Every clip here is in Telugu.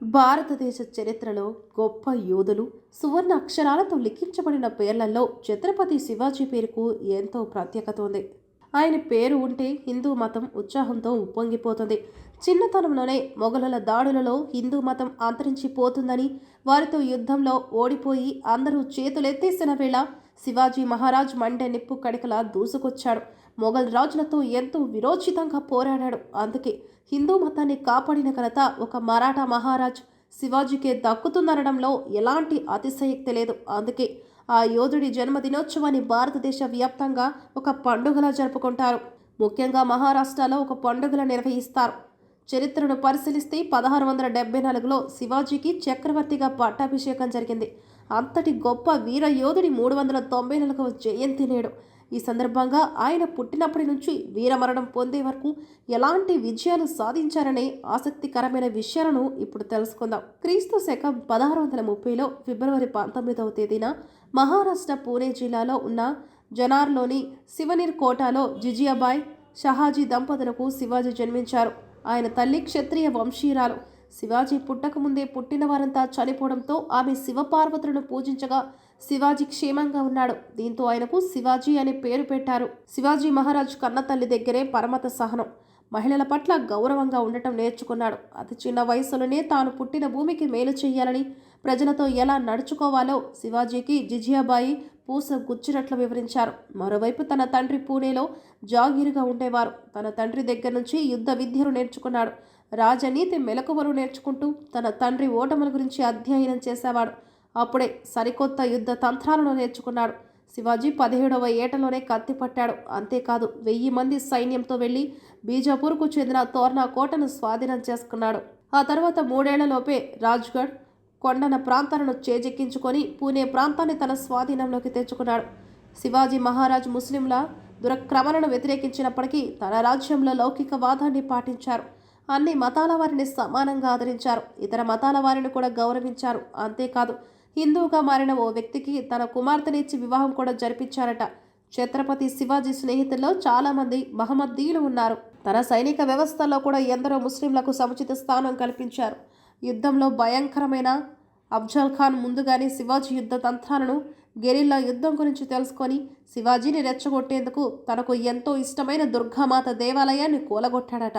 భారతదేశ చరిత్రలో గొప్ప యోధులు సువర్ణ అక్షరాలతో లిఖించబడిన పేర్లలో ఛత్రపతి శివాజీ పేరుకు ఎంతో ప్రత్యేకత ఉంది. ఆయన పేరు ఉంటే హిందూ మతం ఉత్సాహంతో ఉప్పొంగిపోతుంది. చిన్నతనంలోనే మొఘలుల దాడులలో హిందూ మతం అంతరించిపోతుందని, వారితో యుద్ధంలో ఓడిపోయి అందరూ చేతులెత్తేసిన వేళ శివాజీ మహారాజ్ మండే నిప్పు కడికలా దూసుకొచ్చాడు. మొఘల్ రాజులతో ఎంతో విరోచితంగా పోరాడాడు. అందుకే హిందూ మతాన్ని కాపాడిన ఘనత ఒక మరాఠా మహారాజ్ శివాజీకే దక్కుతుందనడంలో ఎలాంటి అతిశయక్తి లేదు. అందుకే ఆ యోధుడి జన్మదినోత్సవాన్ని భారతదేశ వ్యాప్తంగా ఒక పండుగలా జరుపుకుంటారు. ముఖ్యంగా మహారాష్ట్రలో ఒక పండుగలా నిర్వహిస్తారు. చరిత్రను పరిశీలిస్తే 1674లో శివాజీకి చక్రవర్తిగా పట్టాభిషేకం జరిగింది. అంతటి గొప్ప వీర యోధుడి 394వ జయంతి నేడు. ఈ సందర్భంగా ఆయన పుట్టినప్పటి నుంచి వీరమరణం పొందే వరకు ఎలాంటి విజయాలు సాధించారనే ఆసక్తికరమైన విషయాలను ఇప్పుడు తెలుసుకుందాం. క్రీస్తు శకం 1630లో ఫిబ్రవరి 19వ తేదీన మహారాష్ట్ర పూణే జిల్లాలో ఉన్న జనార్లోని శివనీర్ కోటలో జిజియాబాయ్ షహాజీ దంపతులకు శివాజీ జన్మించారు. ఆయన తల్లి క్షత్రియ వంశీయురాలు. శివాజీ పుట్టకముందే పుట్టిన వారంతా చనిపోవడంతో ఆమె శివపార్వతులను పూజించగా శివాజీ క్షేమంగా ఉన్నాడు. దీంతో ఆయనకు శివాజీ అనే పేరు పెట్టారు. శివాజీ మహారాజ్ కన్న తల్లి దగ్గరే పరమత సహనం, మహిళల పట్ల గౌరవంగా ఉండటం నేర్చుకున్నాడు. అతి చిన్న వయసులోనే తాను పుట్టిన భూమికి మేలు చేయాలని, ప్రజలతో ఎలా నడుచుకోవాలో శివాజీకి జిజియాబాయి పూస గుచ్చినట్లు వివరించారు. మరోవైపు తన తండ్రి పూణేలో జాగీరుగా ఉండేవారు. తన తండ్రి దగ్గర నుంచి యుద్ధ విద్యను నేర్చుకున్నాడు. రాజనీతి మెలకువలు నేర్చుకుంటూ తన తండ్రి ఓటముల గురించి అధ్యయనం చేసేవాడు. అప్పుడే సరికొత్త యుద్ధ తంత్రాలను నేర్చుకున్నాడు. శివాజీ 17వ ఏటలోనే కత్తి పట్టాడు. అంతేకాదు 1000 మంది సైన్యంతో వెళ్లి బీజాపూర్కు చెందిన తోర్నా కోటను స్వాధీనం చేసుకున్నాడు. ఆ తర్వాత 3 ఏళ్లలోపే రాజ్గఢ్, కొండన ప్రాంతాలను చేజెక్కించుకొని పూణే ప్రాంతాన్ని తన స్వాధీనంలోకి తెచ్చుకున్నాడు. శివాజీ మహారాజ్ ముస్లింల దురక్రమణను వ్యతిరేకించినప్పటికీ తన రాజ్యంలో లౌకికవాదాన్ని పాటించారు. అన్ని మతాల వారిని సమానంగా ఆదరించారు. ఇతర మతాల వారిని కూడా గౌరవించారు. అంతేకాదు హిందువుగా మారిన ఓ వ్యక్తికి తన కుమార్తెనిచ్చి వివాహం కూడా జరిపించారట. ఛత్రపతి శివాజీ స్నేహితుల్లో చాలామంది మహమ్మదీయులు ఉన్నారు. తన సైనిక వ్యవస్థలో కూడా ఎందరో ముస్లింలకు సముచిత స్థానం కల్పించారు. యుద్ధంలో భయంకరమైన అఫ్జల్ ఖాన్ ముందుగానే శివాజీ యుద్ధ తంత్రాలను, గెరిల్లా యుద్ధం గురించి తెలుసుకొని శివాజీని రెచ్చగొట్టేందుకు తనకు ఎంతో ఇష్టమైన దుర్గామాత దేవాలయాన్ని కూలగొట్టాడట.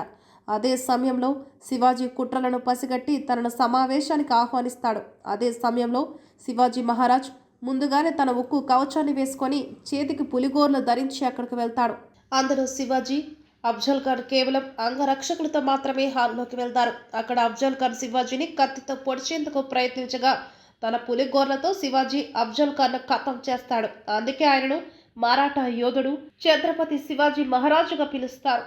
అదే సమయంలో శివాజీ కుట్రలను పసిగట్టి తనను సమావేశానికి ఆహ్వానిస్తాడు. అదే సమయంలో శివాజీ మహారాజ్ ముందుగానే తన ఉక్కు కవచాన్ని వేసుకొని చేతికి పులిగోర్లు ధరించి అక్కడికి వెళ్తాడు. అందులో శివాజీ, అఫ్జల్ ఖాన్ కేవలం అంగరక్షకులతో మాత్రమే హాల్లోకి వెళ్తారు. అక్కడ అఫ్జల్ ఖాన్ శివాజీని కత్తితో పొడిచేందుకు ప్రయత్నించగా తన పులిగోర్లతో శివాజీ అఫ్జల్ ఖాన్ ఖతం చేస్తాడు. అందుకే ఆయనను మరాఠా యోధుడు ఛత్రపతి శివాజీ మహారాజుగా పిలుస్తారు.